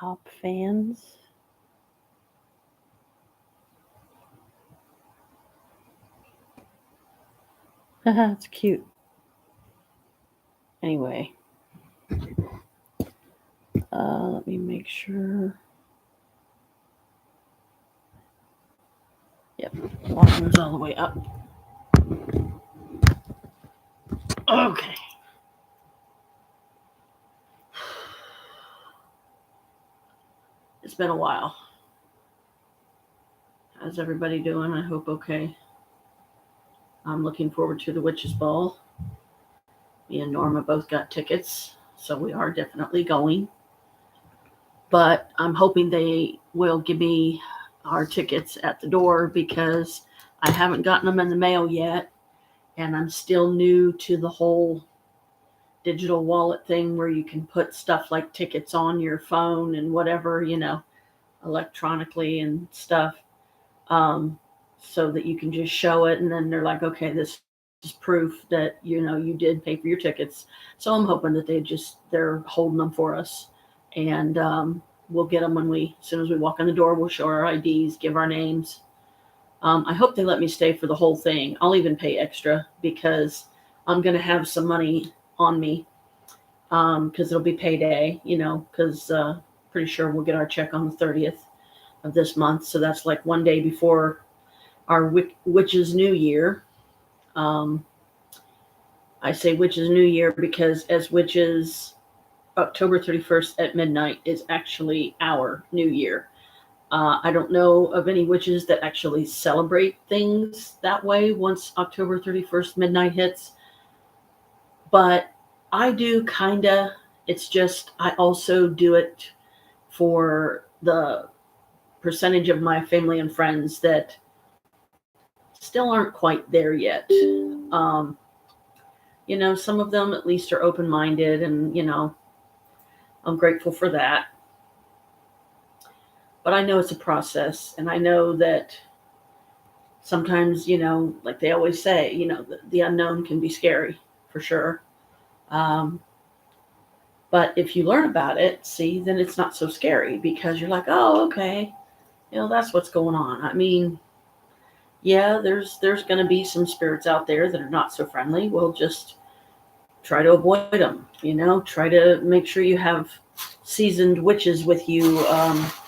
top fans. Haha, it's cute. Anyway, let me make sure. Yep, volume's all the way up. Okay. It's been a while. How's everybody doing? I hope okay. I'm looking forward to the Witches Ball. Me and Norma both got tickets, so we are definitely going. But I'm hoping they will give me our tickets at the door because I haven't gotten them in the mail yet, and I'm still new to the whole digital wallet thing where you can put stuff like tickets on your phone and whatever, electronically and stuff, so that you can just show it, and then they're like, okay, this is proof that you did pay for your tickets. So I'm hoping that they're holding them for us, and we'll get them as soon as we walk in the door. We'll show our IDs, give our names. I hope they let me stay for the whole thing. I'll even pay extra because I'm going to have some money on me, because it'll be payday, because pretty sure we'll get our check on the 30th of this month. So that's like one day before our Witches New Year. I say Witches New Year because as witches, October 31st at midnight is actually our New Year. I don't know of any witches that actually celebrate things that way once October 31st midnight hits. But I do kinda. It's just I also do it for the percentage of my family and friends that still aren't quite there yet. Some of them at least are open-minded, and I'm grateful for that. But I know it's a process, and I know that sometimes, like they always say, the unknown can be scary, for sure. But if you learn about it, then it's not so scary because you're like, oh, okay, that's what's going on. I mean, yeah, there's going to be some spirits out there that are not so friendly. We'll just try to avoid them, try to make sure you have seasoned witches with you,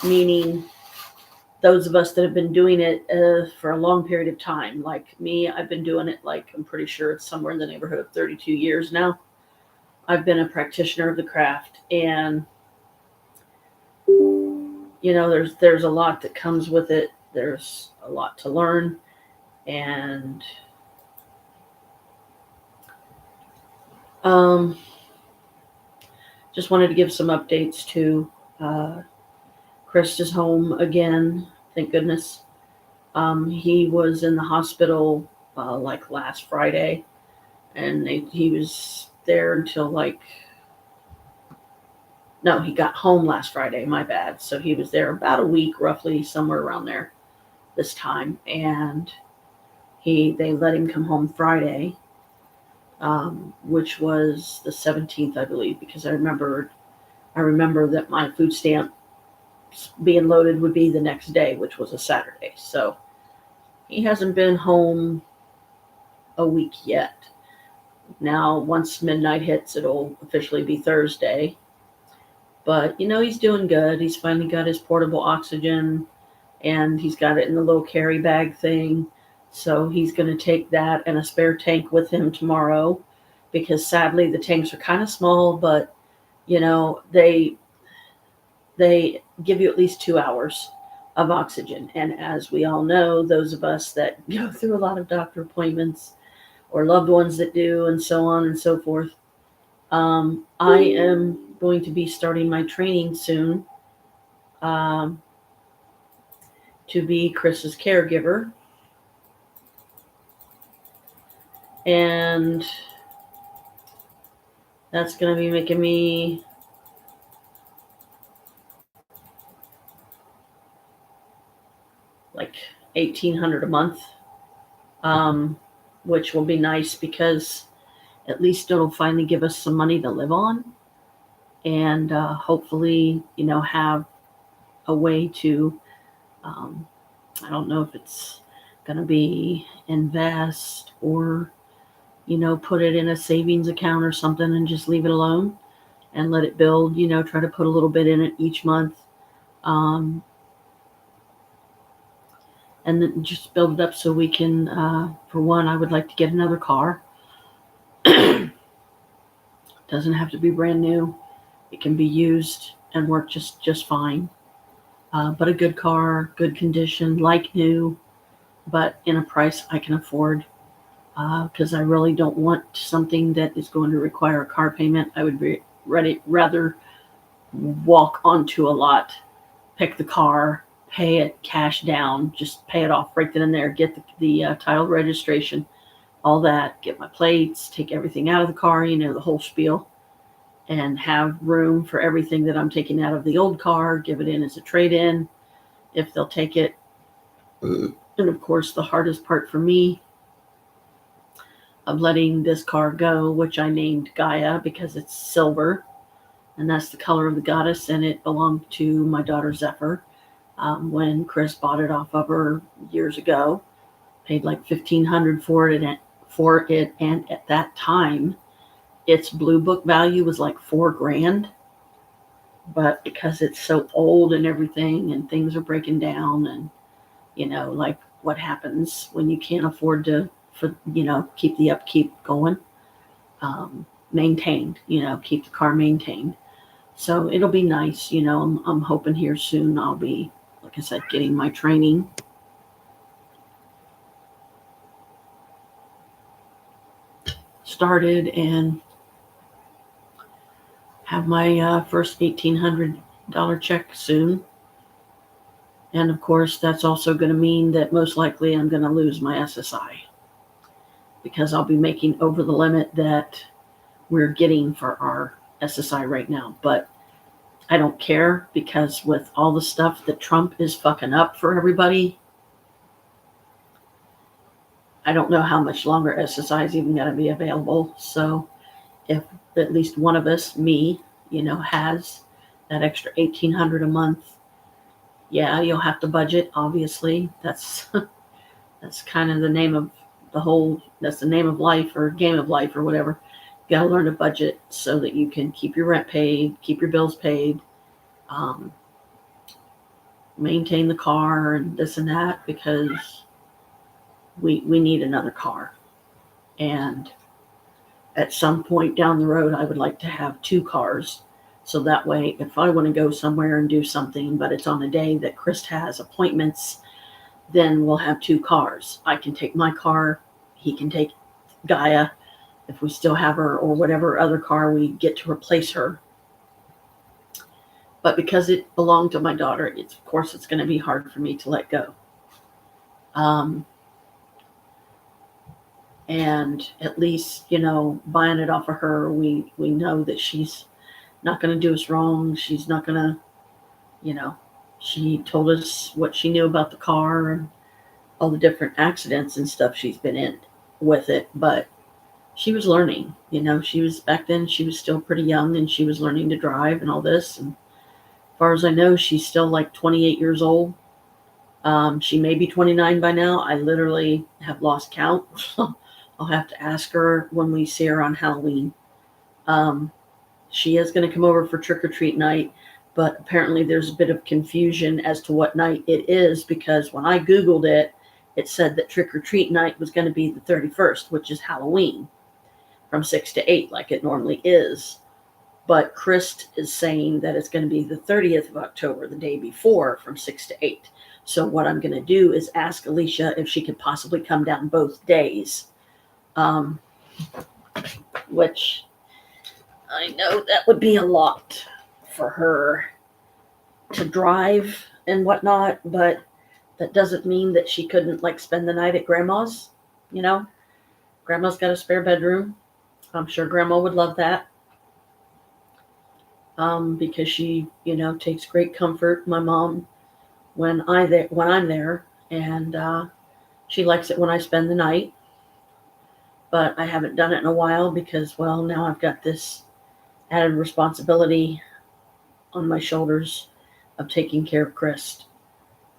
meaning those of us that have been doing it for a long period of time. Like me, I've been doing it I'm pretty sure it's somewhere in the neighborhood of 32 years now. I've been a practitioner of the craft, and there's a lot that comes with it. There's a lot to learn, and just wanted to give some updates to Chris is home again, thank goodness. He was in the hospital last Friday, and he was there until no, he got home last Friday, my bad. So he was there about a week, roughly, somewhere around there this time. And they let him come home Friday, which was the 17th, I believe, because I remember that my food stamp being loaded would be the next day, which was a Saturday. So he hasn't been home a week yet. Now, once midnight hits, it'll officially be Thursday. But, he's doing good. He's finally got his portable oxygen, and he's got it in the little carry bag thing. So he's going to take that and a spare tank with him tomorrow, because sadly the tanks are kind of small, but, they give you at least 2 hours of oxygen. And as we all know, those of us that go through a lot of doctor appointments or loved ones that do, and so on and so forth, I am going to be starting my training soon to be Chris's caregiver. And that's going to be making me like $1,800 a month, which will be nice because at least it'll finally give us some money to live on. and hopefully, have a way to, I don't know if it's going to be invest or, put it in a savings account or something and just leave it alone and let it build, try to put a little bit in it each month. Um, and then just build it up so we can, for one, I would like to get another car. Doesn't have to be brand new. It can be used and work just fine. But a good car, good condition, like new, but in a price I can afford. Because I really don't want something that is going to require a car payment. I would rather walk onto a lot, pick the car, pay it cash down, just pay it off right then and there, get the title registration, all that, get my plates, take everything out of the car, the whole spiel, and have room for everything that I'm taking out of the old car, give it in as a trade-in if they'll take it. And of course, the hardest part for me of letting this car go, which I named Gaia because it's silver, and that's the color of the goddess, and it belonged to my daughter Zephyr. When Chris bought it off of her years ago, paid like $1,500 for it, and at that time, its blue book value was like $4,000. But because it's so old and everything, and things are breaking down, and like what happens when you can't afford to, keep the upkeep going, maintained, keep the car maintained. So it'll be nice, I'm hoping here soon I'll be, like I said, getting my training started and have my first $1,800 check soon. And of course, that's also going to mean that most likely I'm going to lose my SSI because I'll be making over the limit that we're getting for our SSI right now. But I don't care because with all the stuff that Trump is fucking up for everybody, I don't know how much longer SSI is even going to be available. So if at least one of us, me, has that extra $1,800 a month, yeah, you'll have to budget. Obviously, that's kind of the name of that's the name of life or game of life or whatever. You got to learn to budget so that you can keep your rent paid, keep your bills paid, maintain the car and this and that, because we need another car. And at some point down the road, I would like to have 2 cars. So that way, if I want to go somewhere and do something, but it's on a day that Chris has appointments, then we'll have 2 cars. I can take my car. He can take Gaia if we still have her, or whatever other car we get to replace her. But because it belonged to my daughter, of course it's going to be hard for me to let go. And at least, buying it off of her, we know that she's not going to do us wrong. She's not going to, she told us what she knew about the car and all the different accidents and stuff she's been in with it. But she was learning, back then she was still pretty young and she was learning to drive and all this. And as far as I know, she's still like 28 years old. She may be 29 by now. I literally have lost count. I'll have to ask her when we see her on Halloween. She is going to come over for trick-or-treat night, but apparently there's a bit of confusion as to what night it is, because when I Googled it, it said that trick-or-treat night was going to be the 31st, which is Halloween, from 6 to 8, like it normally is. But Chris is saying that it's going to be the 30th of October, the day before, from 6 to 8. So what I'm going to do is ask Alicia if she could possibly come down both days, which I know that would be a lot for her to drive and whatnot, but that doesn't mean that she couldn't spend the night at Grandma's. Grandma's got a spare bedroom. I'm sure Grandma would love that. Because she, takes great comfort, my mom, when I'm there, and she likes it when I spend the night. But I haven't done it in a while because, well, now I've got this added responsibility on my shoulders of taking care of Chris.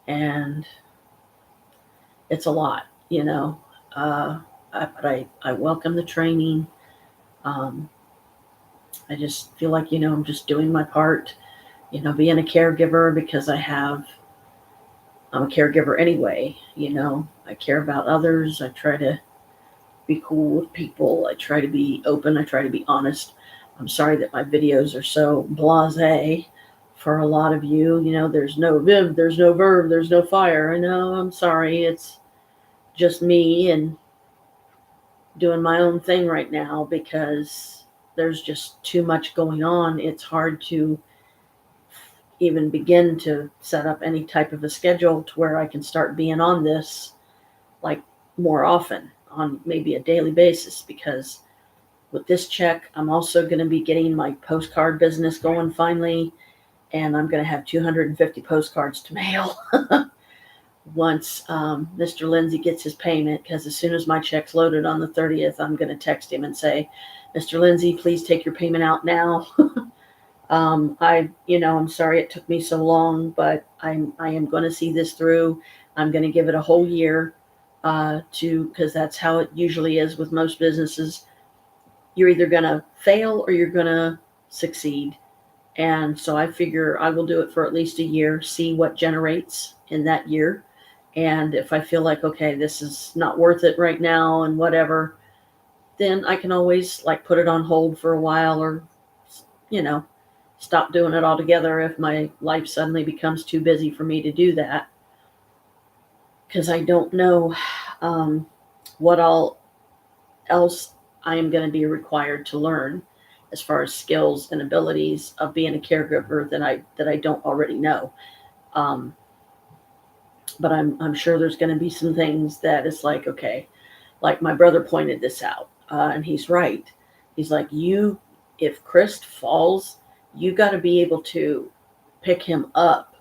And it's a lot, you know. But I welcome the training. Um, I just feel like, I'm just doing my part, being a caregiver because I'm a caregiver anyway, I care about others. I try to be cool with people. I try to be open. I try to be honest. I'm sorry that my videos are so blasé for a lot of you. There's no viv, there's no verb, there's no fire. I know, I'm sorry. It's just me and doing my own thing right now because there's just too much going on. It's hard to even begin to set up any type of a schedule to where I can start being on this like more often on maybe a daily basis, because with this check, I'm also going to be getting my postcard business going finally, and I'm going to have 250 postcards to mail once Mr. Lindsay gets his payment, because as soon as my check's loaded on the 30th, I'm going to text him and say, Mr. Lindsay, please take your payment out now. I'm sorry it took me so long, but I am going to see this through. I'm going to give it a whole year because that's how it usually is with most businesses. You're either going to fail or you're going to succeed. And so I figure I will do it for at least a year, see what generates in that year. And if I feel like, okay, this is not worth it right now and whatever, then I can always put it on hold for a while, or, stop doing it altogether if my life suddenly becomes too busy for me to do that. Because I don't know what all else I am going to be required to learn as far as skills and abilities of being a caregiver that I don't already know. But I'm sure there's going to be some things that it's like, okay, like my brother pointed this out, and he's right. He's like, if Chris falls, you got to be able to pick him up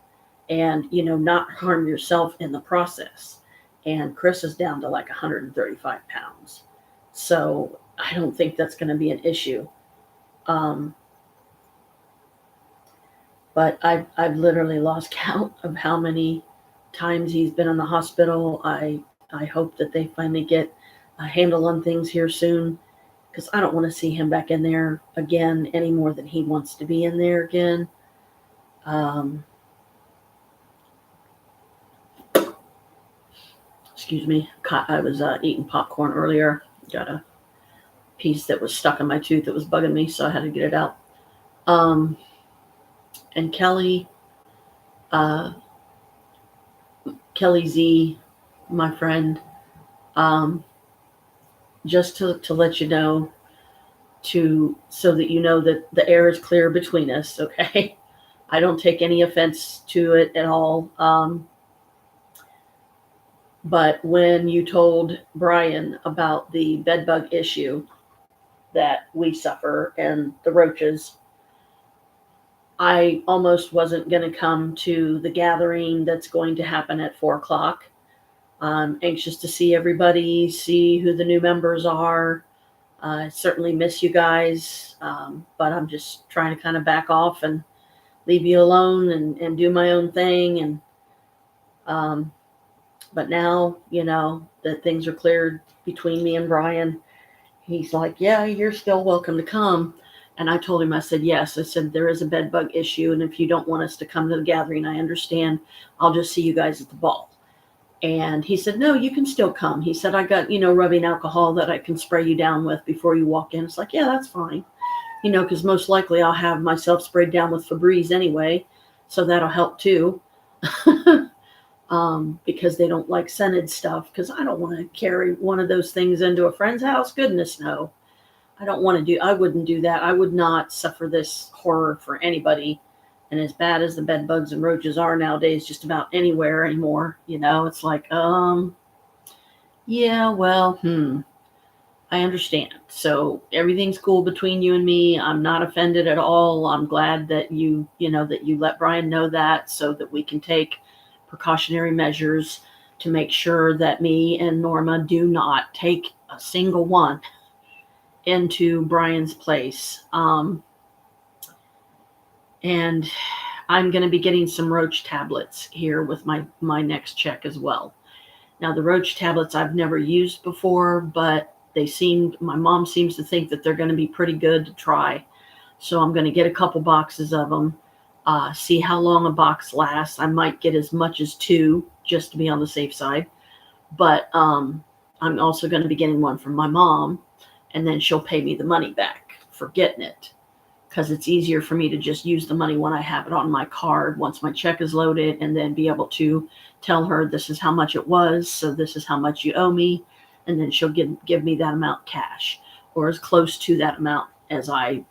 and, not harm yourself in the process. And Chris is down to 135 pounds. So I don't think that's going to be an issue. But I've literally lost count of how many times he's been in the hospital. I hope that they finally get a handle on things here soon, because I don't want to see him back in there again any more than he wants to be in there again. Excuse me. I was eating popcorn earlier. Got a piece that was stuck in my tooth that was bugging me, so I had to get it out. And Kelly Z, my friend, just to let you know, so that you know that the air is clear between us, okay? I don't take any offense to it at all. But when you told Brian about the bed bug issue that we suffer and the roaches, I almost wasn't going to come to the gathering that's going to happen at 4:00. I'm anxious to see everybody, see who the new members are. I certainly miss you guys, but I'm just trying to kind of back off and leave you alone and do my own thing. And but now, that things are cleared between me and Brian, he's like, yeah, you're still welcome to come. And I told him, I said, yes. I said, there is a bed bug issue, and if you don't want us to come to the gathering, I understand. I'll just see you guys at the ball. And he said, no, you can still come. He said, I got, rubbing alcohol that I can spray you down with before you walk in. It's like, yeah, that's fine. Because most likely I'll have myself sprayed down with Febreze anyway, so that'll help too. Because they don't like scented stuff, because I don't want to carry one of those things into a friend's house. Goodness, no. I wouldn't do that. I would not suffer this horror for anybody. And as bad as the bed bugs and roaches are nowadays, just about anywhere anymore, it's like, yeah, well, I understand. So everything's cool between you and me. I'm not offended at all. I'm glad that you let Brian know that, so that we can take precautionary measures to make sure that me and Norma do not take a single one into Brian's place. And I'm going to be getting some roach tablets here with my next check as well. Now, the roach tablets I've never used before, but my mom seems to think that they're going to be pretty good to try. So I'm going to get a couple boxes of them, see how long a box lasts. I might get as much as 2 just to be on the safe side. But I'm also going to be getting one from my mom, and then she'll pay me the money back for getting it, because it's easier for me to just use the money when I have it on my card once my check is loaded, and then be able to tell her this is how much it was, so this is how much you owe me, and then she'll give me that amount cash, or as close to that amount as I,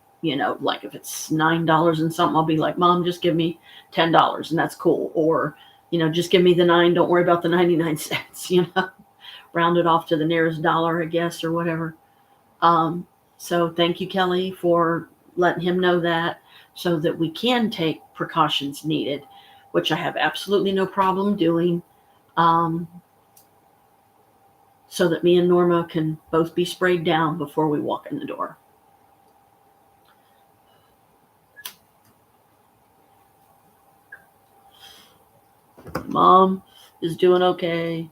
like if it's $9 and something, I'll be like, Mom, just give me $10 and that's cool. Or, just give me the 9, don't worry about the 99 cents, round it off to the nearest dollar, I guess, or whatever. So thank you, Kelly, for letting him know that, so that we can take precautions needed, which I have absolutely no problem doing, so that me and Norma can both be sprayed down before we walk in the door. Mom is doing okay.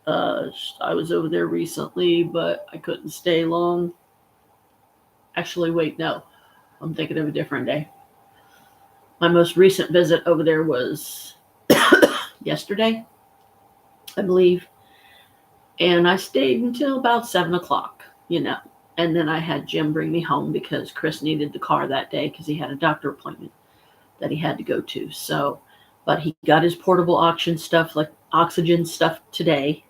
I was over there recently, but I couldn't stay long. Actually, wait, no. I'm thinking of a different day. My most recent visit over there was yesterday, I believe. And I stayed until about 7 o'clock, And then I had Jim bring me home because Chris needed the car that day because he had a doctor appointment that he had to go to. So, but he got his portable oxygen stuff today.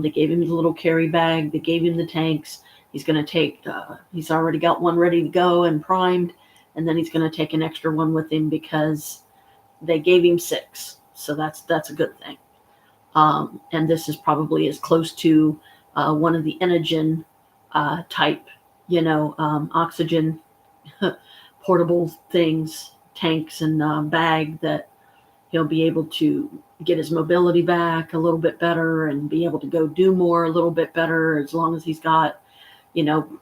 They gave him the little carry bag. They gave him the tanks. He's going to take, he's already got one ready to go and primed. And then he's going to take an extra one with him because they gave him 6. So that's a good thing. And this is probably as close to one of the Enogen type, oxygen portable things, tanks and bag, that he'll be able to get his mobility back a little bit better and be able to go do more a little bit better, as long as he's got,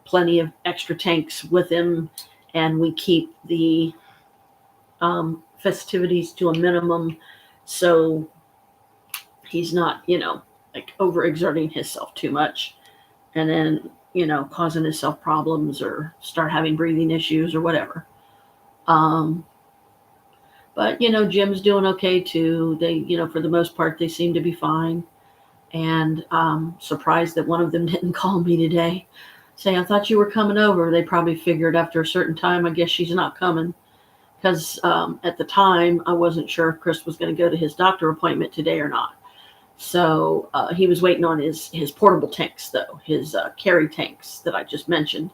plenty of extra tanks with him. And we keep the festivities to a minimum, so he's not, like overexerting himself too much, and then, causing himself problems or start having breathing issues or whatever. But, Jim's doing okay too. They, for the most part, they seem to be fine. And surprised that one of them didn't call me today. Say, I thought you were coming over. They probably figured after a certain time, I guess she's not coming. Because at the time, I wasn't sure if Chris was going to go to his doctor appointment today or not. So he was waiting on his portable tanks, though, his carry tanks that I just mentioned.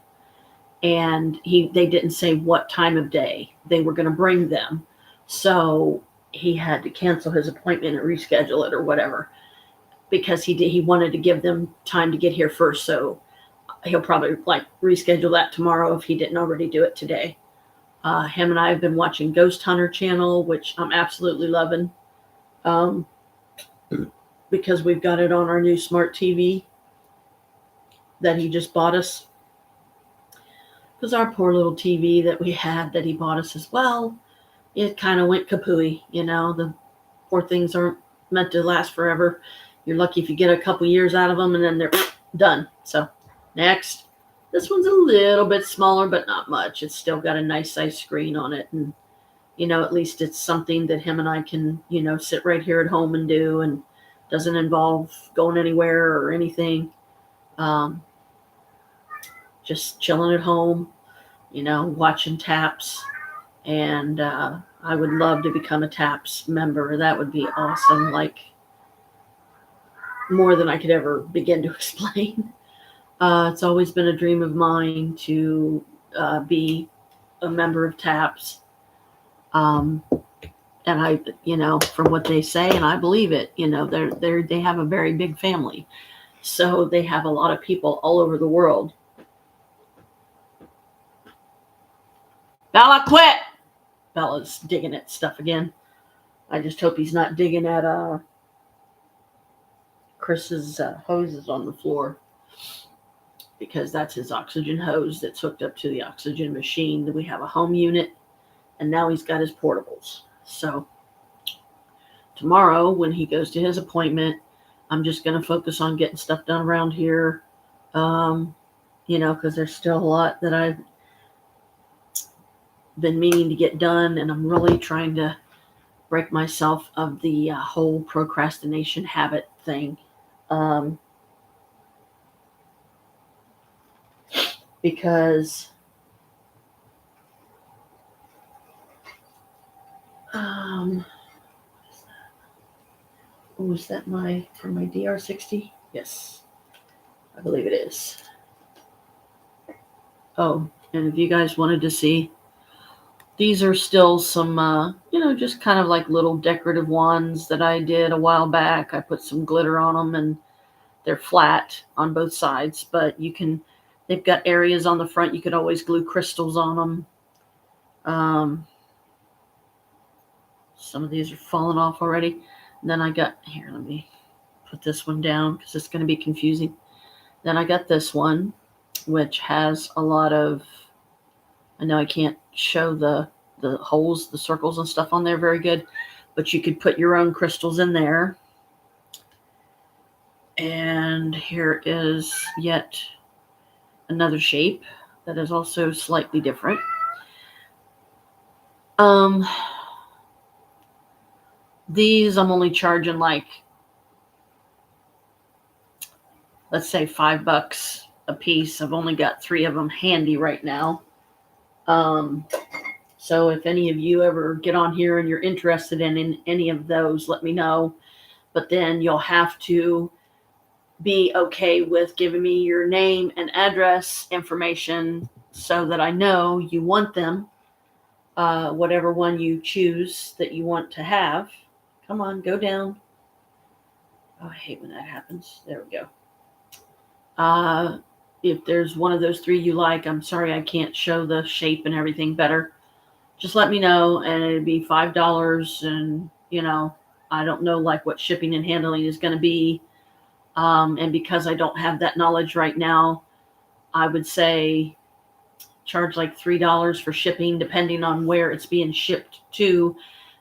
And they didn't say what time of day they were going to bring them. So he had to cancel his appointment and reschedule it or whatever, because he wanted to give them time to get here first. So he'll probably reschedule that tomorrow if he didn't already do it today. Him and I have been watching Ghost Hunter channel, which I'm absolutely loving, because we've got it on our new smart TV that he just bought us. Because our poor little TV that we had that he bought us as well, it kind of went kapooey. The poor things aren't meant to last forever. You're lucky if you get a couple years out of them, and then they're done. So next. This one's a little bit smaller, but not much. It's still got a nice size screen on it. And, at least it's something that him and I can, sit right here at home and do, and doesn't involve going anywhere or anything. Just chilling at home, watching TAPS. And I would love to become a TAPS member. That would be awesome. More than I could ever begin to explain. It's always been a dream of mine to be a member of TAPS. And I, from what they say, and I believe it, they have a very big family. So they have a lot of people all over the world. Bella, quit! Bella's digging at stuff again. I just hope he's not digging at Chris's hoses on the floor, because that's his oxygen hose that's hooked up to the oxygen machine. We have a home unit, and now he's got his portables. So tomorrow, when he goes to his appointment, I'm just going to focus on getting stuff done around here. Because there's still a lot that I've been meaning to get done, and I'm really trying to break myself of the whole procrastination habit thing. Because was that from my DR60? Yes, I believe it is. Oh, and if you guys wanted to see, these are still some, just kind of like little decorative ones that I did a while back. I put some glitter on them, and they're flat on both sides, but they've got areas on the front. You could always glue crystals on them. Some of these are falling off already. And then here, let me put this one down because it's going to be confusing. Then I got this one, which has a lot of, I know I can't show the holes, the circles and stuff on there very good, but you could put your own crystals in there. And here is yet another shape that is also slightly different. These I'm only charging let's say $5 a piece. I've only got 3 of them handy right now. So if any of you ever get on here and you're interested in any of those, let me know. But then you'll have to be okay with giving me your name and address information so that I know you want them, whatever one you choose that you want to have. Come on, go down. Oh, I hate when that happens. There we go. If there's one of those 3 you like, I'm sorry I can't show the shape and everything better. Just let me know, and it'd be $5. And, I don't know what shipping and handling is going to be. And because I don't have that knowledge right now, I would say charge $3 for shipping, depending on where it's being shipped to.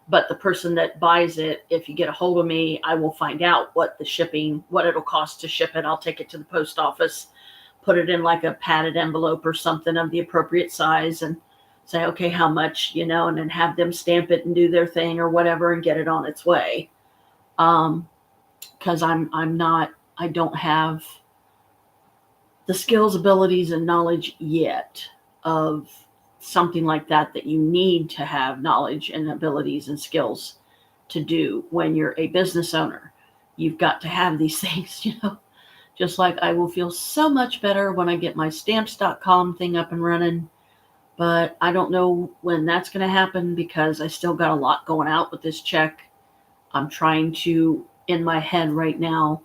But the person that buys it, if you get a hold of me, I will find out what it'll cost to ship it. I'll take it to the post office, put it in a padded envelope or something of the appropriate size, and say, okay, how much, and then have them stamp it and do their thing or whatever and get it on its way. Because I don't have the skills, abilities, and knowledge yet of something like that you need to have knowledge and abilities and skills to do when you're a business owner. You've got to have these things, just like I will feel so much better when I get my stamps.com thing up and running. But I don't know when that's going to happen because I still got a lot going out with this check. I'm trying to, in my head right now,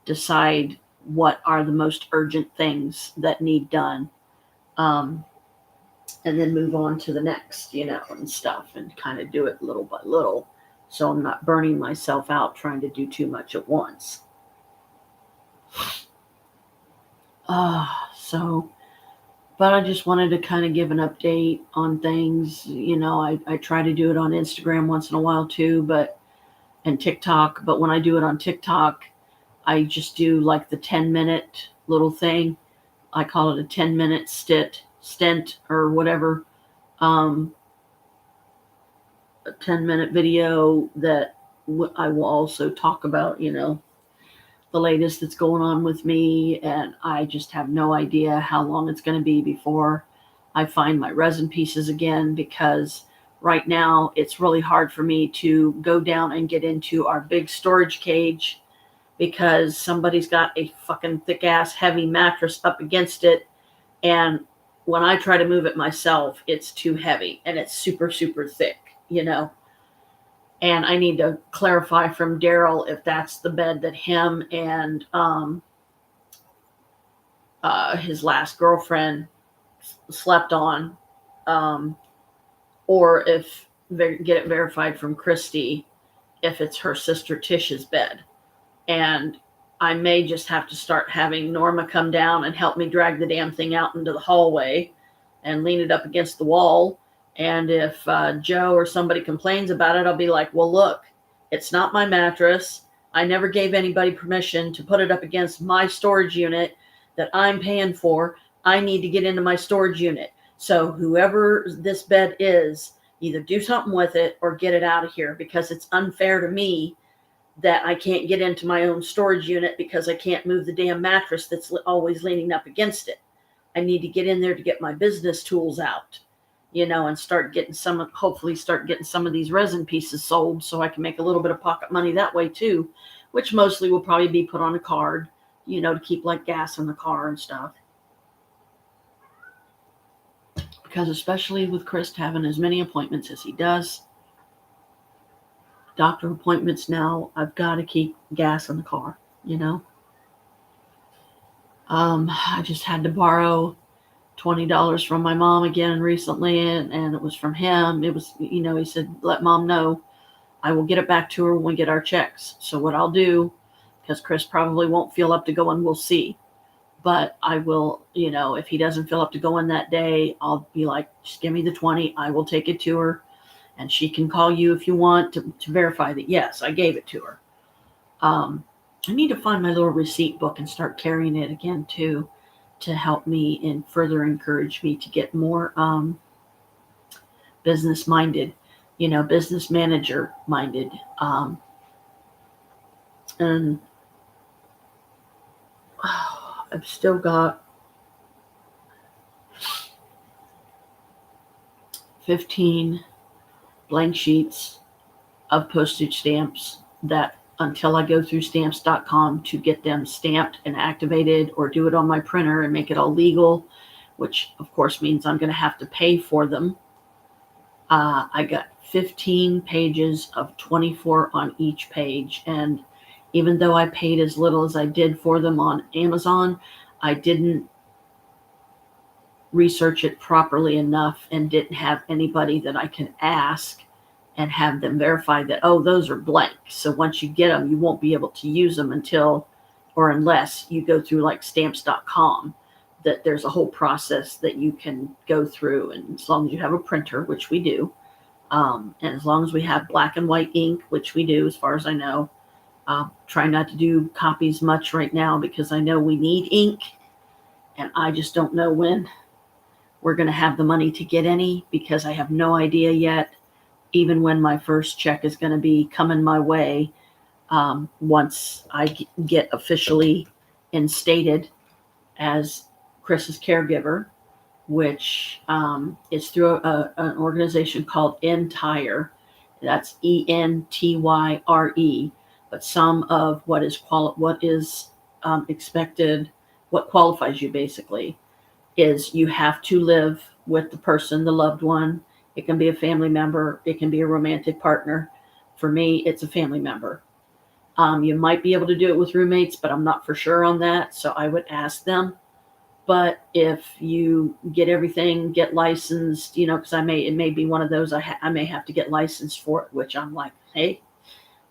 decide what are the most urgent things that need done. And then move on to the next, and stuff, and kind of do it little by little. So I'm not burning myself out trying to do too much at once. But I just wanted to kind of give an update on things. I try to do it on Instagram once in a while too, and TikTok. But when I do it on TikTok, I just do the 10-minute little thing. I call it a 10-minute stint or whatever. A 10-minute video that I will also talk about, the latest that's going on with me. And I just have no idea how long it's going to be before I find my resin pieces again, because right now it's really hard for me to go down and get into our big storage cage because somebody's got a fucking thick ass heavy mattress up against it. And when I try to move it myself, it's too heavy and it's super, super thick, And I need to clarify from Daryl if that's the bed that him and his last girlfriend slept on, or if get it verified from Christy if it's her sister Tish's bed. And I may just have to start having Norma come down and help me drag the damn thing out into the hallway and lean it up against the wall, And if Joe or somebody complains about it, I'll be like, well, look, it's not my mattress. I never gave anybody permission to put it up against my storage unit that I'm paying for. I need to get into my storage unit. So whoever this bed is, either do something with it or get it out of here, because it's unfair to me that I can't get into my own storage unit because I can't move the damn mattress that's always leaning up against it. I need to get in there to get my business tools out, and start getting hopefully start getting some of these resin pieces sold so I can make a little bit of pocket money that way too, which mostly will probably be put on a card, to keep like gas in the car and stuff. Because especially with Chris having as many appointments as he does, doctor appointments now, I've got to keep gas in the car, I just had to borrow $20 from my mom again recently, and it was from him. It was, he said, let mom know I will get it back to her when we get our checks. So what I'll do, because Chris probably won't feel up to going, we'll see. But I will, if he doesn't feel up to going that day, I'll be like, just give me the 20. I will take it to her, and she can call you if you want to verify that, yes, I gave it to her. I need to find my little receipt book and start carrying it again too, to help me and further encourage me to get more business minded, business manager minded. And I've still got 15 blank sheets of postage stamps that, until I go through stamps.com to get them stamped and activated, or do it on my printer and make it all legal, which of course means I'm going to have to pay for them. I got 15 pages of 24 on each page. And even though I paid as little as I did for them on Amazon, I didn't research it properly enough and didn't have anybody that I can ask and have them verify that, oh, those are blank. So once you get them, you won't be able to use them unless you go through like stamps.com, that there's a whole process that you can go through. And as long as you have a printer, which we do, and as long as we have black and white ink, which we do, as far as I know, try not to do copies much right now because I know we need ink, and I just don't know when we're going to have the money to get any, because I have no idea yet, even when my first check is going to be coming my way, once I get officially instated as Chris's caregiver, which is through an organization called Entire. That's ENTYRE. But some of what is expected, what qualifies you basically, is you have to live with the person, the loved one. It can be a family member. It can be a romantic partner. For me, it's a family member. You might be able to do it with roommates, but I'm not for sure on that. So I would ask them. But if you get everything, get licensed, because it may be one of those, I may have to get licensed for it, which I'm like, hey,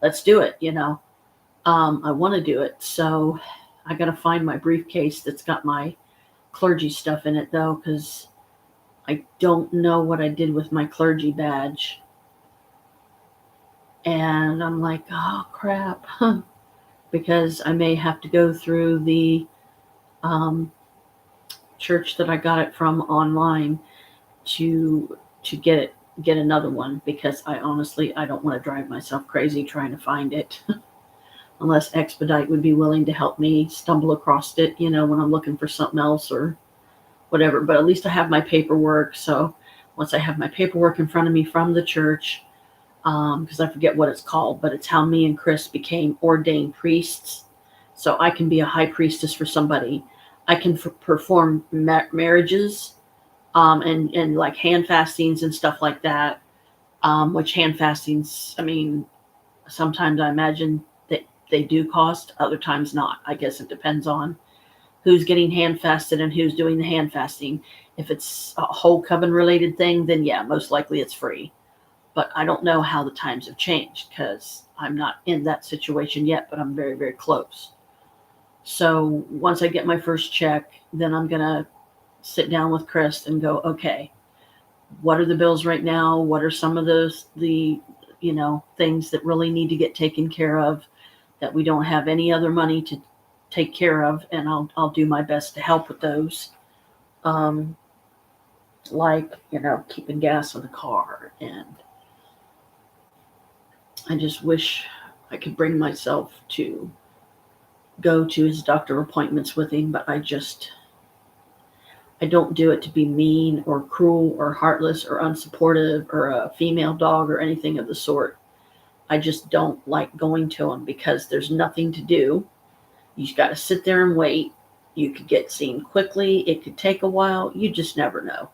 let's do it. I want to do it. So I got to find my briefcase that's got my clergy stuff in it though, because I don't know what I did with my clergy badge. And I'm like, oh crap, because I may have to go through the church that I got it from online to get another one, because I don't want to drive myself crazy trying to find it. Unless Expedite would be willing to help me stumble across it, when I'm looking for something else or whatever. But at least I have my paperwork. So once I have my paperwork in front of me from the church, because I forget what it's called, but it's how me and Chris became ordained priests. So I can be a high priestess for somebody. I can perform marriages, and like hand fastings and stuff like that. Which hand fastings, sometimes I imagine that they do cost, other times not. I guess it depends on who's getting hand fasted and who's doing the hand fasting. If it's a whole coven related thing, then yeah, most likely it's free. But I don't know how the times have changed, because I'm not in that situation yet, but I'm very, very close. So once I get my first check, then I'm going to sit down with Chris and go, okay, what are the bills right now? What are some of the things that really need to get taken care of that we don't have any other money to take care of, and I'll do my best to help with those. Um, like, keeping gas in the car. And I just wish I could bring myself to go to his doctor appointments with him, but I don't do it to be mean or cruel or heartless or unsupportive or a female dog or anything of the sort. I just don't like going to him because there's nothing to do. You just got to sit there and wait. You could get seen quickly. It could take a while. You just never know.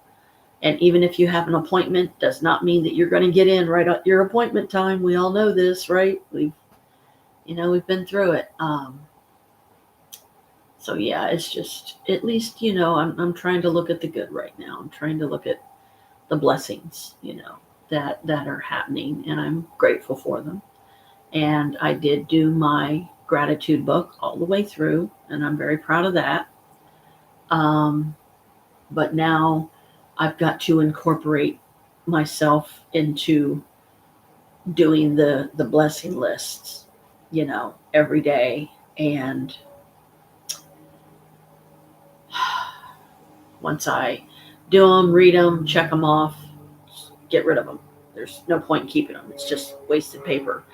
And even if you have an appointment, does not mean that you're going to get in right at your appointment time. We all know this, right? We've been through it. So yeah, it's just, at least, I'm trying to look at the good right now. I'm trying to look at the blessings, that are happening, and I'm grateful for them. And I did do my gratitude book all the way through, and I'm very proud of that. But now I've got to incorporate myself into doing the blessing lists, every day. And once I do them, read them, check them off, get rid of them. There's no point in keeping them. It's just wasted paper,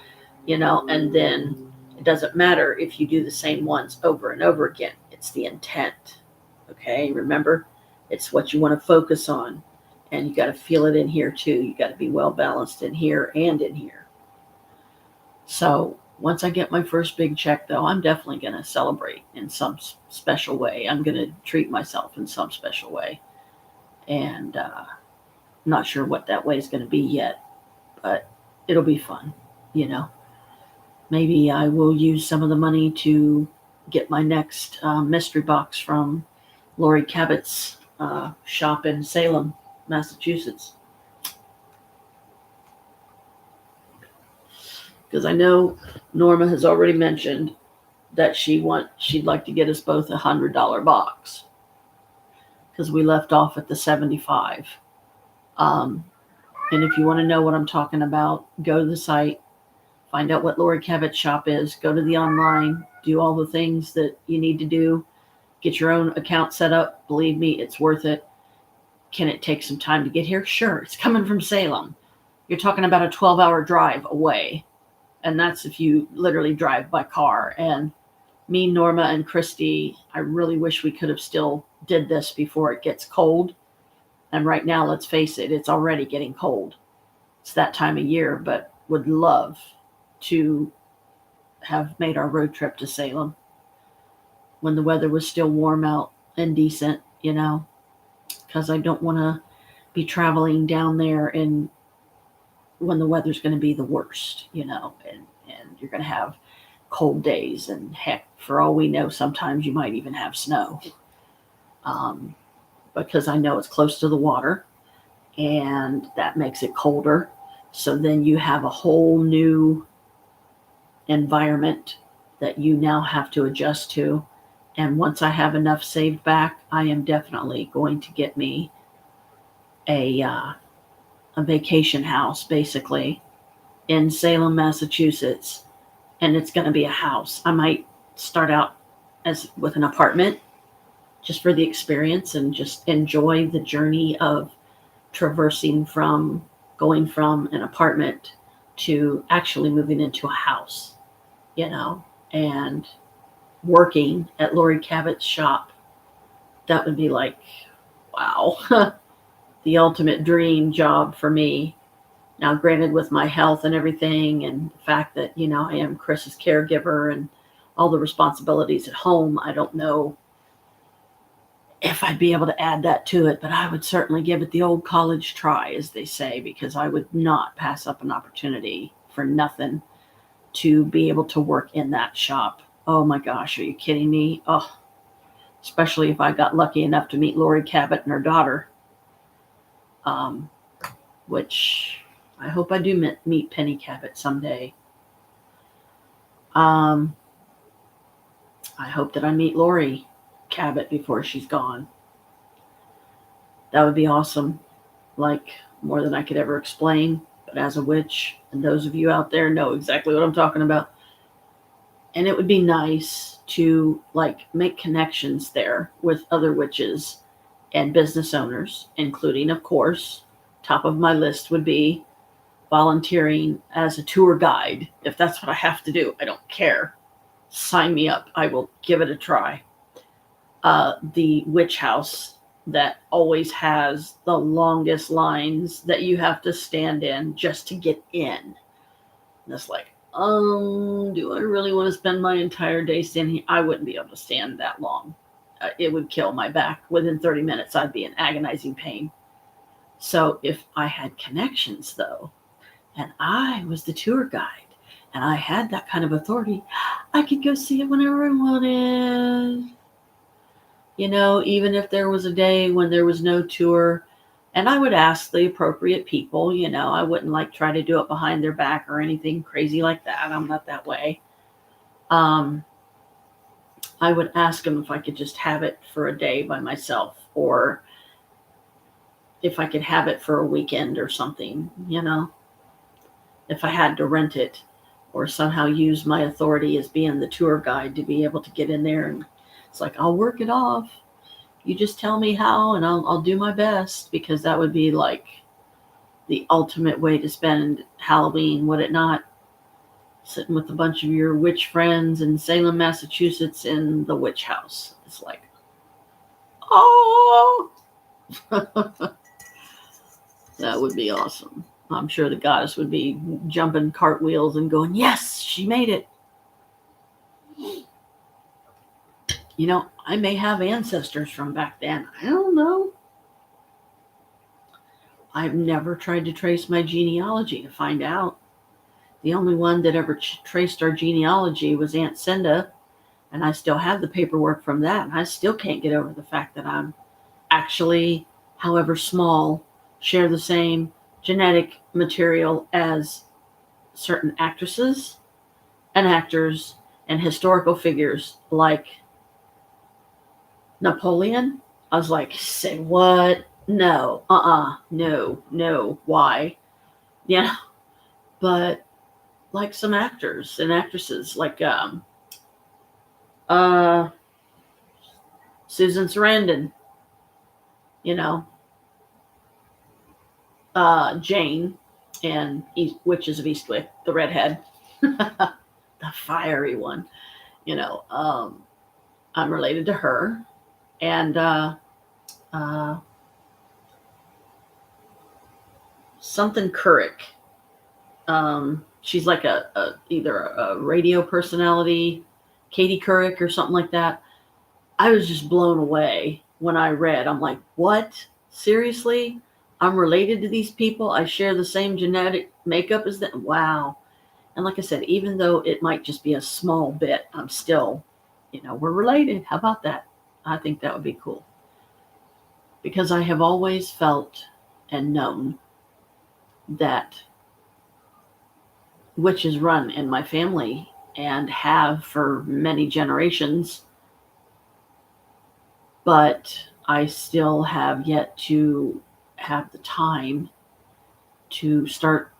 and then it doesn't matter if you do the same ones over and over again. It's the intent. Okay, remember, it's what you want to focus on, and you got to feel it in here too. You got to be well balanced in here and in here. So once I get my first big check, though, I'm definitely going to celebrate in some special way. I'm going to treat myself in some special way, and I'm not sure what that way is going to be yet, but it'll be fun. Maybe I will use some of the money to get my next mystery box from Lori Cabot's shop in Salem, Massachusetts. Because I know Norma has already mentioned that she'd like to get us both $100 box, because we left off at the 75. And if you want to know what I'm talking about, go to the site, find out what Lori Cabot's shop is, go to the online, do all the things that you need to do, get your own account set up. Believe me, it's worth it. Can it take some time to get here? Sure. It's coming from Salem. You're talking about a 12-hour drive away. And that's if you literally drive by car. And me, Norma, and Christy, I really wish we could have still did this before it gets cold. And right now, let's face it, it's already getting cold. It's that time of year, but would love to have made our road trip to Salem when the weather was still warm out and decent, because I don't want to be traveling down there in when the weather's going to be the worst, and you're going to have cold days, and heck, for all we know, sometimes you might even have snow, because I know it's close to the water, and that makes it colder. So then you have a whole new environment that you now have to adjust to. And once I have enough saved back, I am definitely going to get me a vacation house, basically, in Salem, Massachusetts. And it's going to be a house. I might start out with an apartment just for the experience and just enjoy the journey of going from an apartment to actually moving into a house, and working at Lori Cabot's shop. That would be like, wow, the ultimate dream job for me. Now, granted, with my health and everything, and the fact that, I am Chris's caregiver and all the responsibilities at home, I don't know if I'd be able to add that to it, but I would certainly give it the old college try, as they say, because I would not pass up an opportunity for nothing to be able to work in that shop. Oh my gosh, are you kidding me? Oh, especially if I got lucky enough to meet Lori Cabot and her daughter, which I hope I do meet Penny Cabot someday. I hope that I meet Lori Cabot before she's gone. That would be awesome. like more than I could ever explain. But as a witch, and those of you out there know exactly what I'm talking about. And it would be nice to like make connections there with other witches and business owners, including, of course, top of my list would be volunteering as a tour guide. If that's what I have to do, I don't care. Sign me up. I will give it a try. The witch house that always has the longest lines that you have to stand in just to get in. And it's like, do I really want to spend my entire day standing here? I wouldn't be able to stand that long. It would kill my back. Within 30 minutes, I'd be in agonizing pain. So if I had connections, though, and I was the tour guide, and I had that kind of authority, I could go see it whenever I wanted. Even if there was a day when there was no tour, and I would ask the appropriate people, I wouldn't like try to do it behind their back or anything crazy like that. I'm not that way. I would ask them if I could just have it for a day by myself, or if I could have it for a weekend or something, if I had to rent it or somehow use my authority as being the tour guide to be able to get in there. And it's like, I'll work it off. You just tell me how, and I'll do my best, because that would be like the ultimate way to spend Halloween, would it not? Sitting with a bunch of your witch friends in Salem, Massachusetts in the witch house. It's like, oh, that would be awesome. I'm sure the goddess would be jumping cartwheels and going, yes, she made it. I may have ancestors from back then. I don't know. I've never tried to trace my genealogy to find out. The only one that ever traced our genealogy was Aunt Cinda, and I still have the paperwork from that. And I still can't get over the fact that I'm actually, however small, share the same genetic material as certain actresses and actors and historical figures like Napoleon. I was like, say what? No, no, why? Yeah, but like some actors and actresses, like Susan Sarandon, Jane, and Witches of Eastwick, the redhead, the fiery one. I'm related to her, and something Couric. She's like either a radio personality, Katie Couric or something like that. I was just blown away when I read. I'm like, what? Seriously? I'm related to these people. I share the same genetic makeup as them. Wow. And like I said, even though it might just be a small bit, I'm still, we're related. How about that? I think that would be cool. Because I have always felt and known that witches run in my family and have for many generations. But I still have yet to have the time to start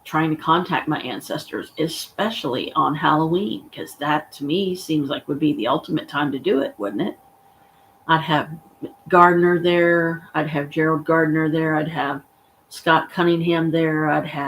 trying to contact my ancestors, especially on Halloween, because that to me seems like would be the ultimate time to do it, wouldn't it? I'd have Gardner there. I'd have Gerald Gardner there. I'd have Scott Cunningham there. I'd have